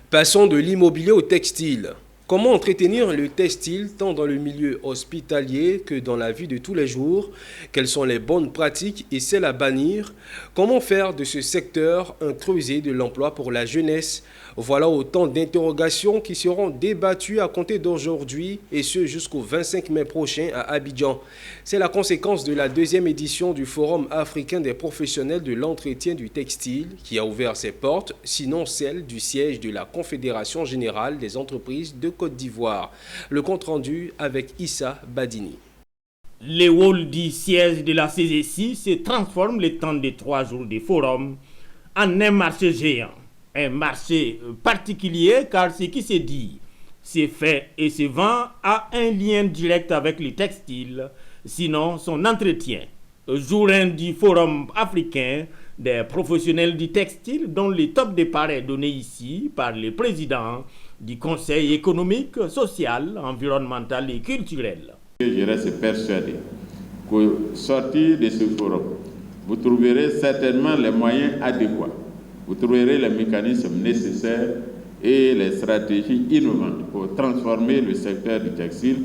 Passons de l'immobilier au textile. Comment entretenir le textile tant dans le milieu hospitalier que dans la vie de tous les jours? Quelles sont les bonnes pratiques et celles à bannir? Comment faire de ce secteur un creuset de l'emploi pour la jeunesse? Voilà autant d'interrogations qui seront débattues à compter d'aujourd'hui et ce jusqu'au 25 mai prochain à Abidjan. C'est la conséquence de la deuxième édition du Forum africain des professionnels de l'entretien du textile qui a ouvert ses portes, sinon celle du siège de la Confédération générale des entreprises de Côte d'Ivoire. Le compte-rendu avec Issa Badini. Les halls du siège de la CGC se transforment le temps de 3 jours de forum en un marché géant. Un marché particulier car ce qui se dit, se fait et se vend a un lien direct avec le textile, sinon son entretien. Jour 1 du forum africain des professionnels du textile dont le top départ est donné ici par le président du Conseil économique, social, environnemental et culturel. Je reste persuadé qu'au sortir de ce forum, vous trouverez certainement les moyens adéquats, vous trouverez les mécanismes nécessaires et les stratégies innovantes pour transformer le secteur du textile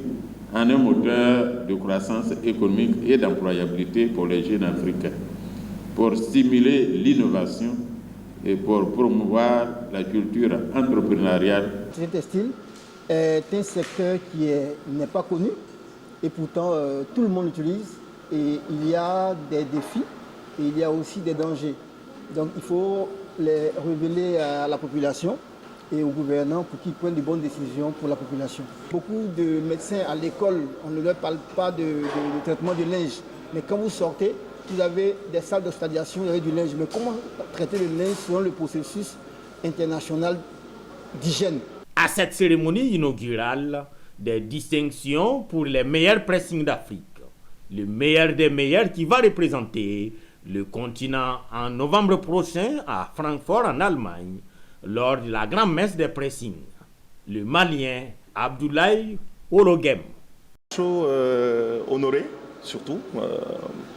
en un moteur de croissance économique et d'employabilité pour les jeunes Africains, pour stimuler l'innovation et pour promouvoir la culture entrepreneuriale. Le textile est un secteur qui n'est pas connu et pourtant tout le monde l'utilise et il y a des défis et il y a aussi des dangers. Donc il faut les révéler à la population et aux gouvernants pour qu'ils prennent de bonnes décisions pour la population. Beaucoup de médecins à l'école, on ne leur parle pas de traitement de linge, mais quand vous sortez, vous avez des salles d'hospitalisation, vous avez du linge. Mais comment traiter le linge selon le processus international d'hygiène? À cette cérémonie inaugurale, des distinctions pour les meilleurs pressings d'Afrique. Le meilleur des meilleurs qui va représenter le continent en novembre prochain à Francfort en Allemagne lors de la grande-messe des pressings. Le Malien Abdoulaye Orogem. Je suis honoré, surtout.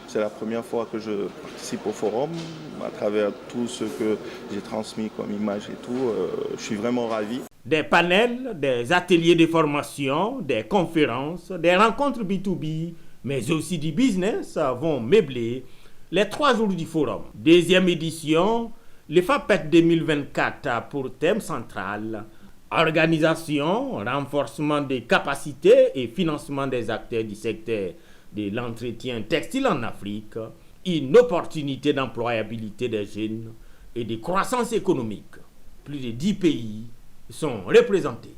C'est la première fois que je participe au forum. À travers tout ce que j'ai transmis comme image et tout, je suis vraiment ravi. Des panels, des ateliers de formation, des conférences, des rencontres B2B, mais aussi du business vont meubler les 3 jours du forum. Deuxième édition, le FAPET 2024 a pour thème central organisation, renforcement des capacités et financement des acteurs du secteur de l'entretien textile en Afrique, une opportunité d'employabilité des jeunes et de croissance économique. Plus de 10 pays sont représentés.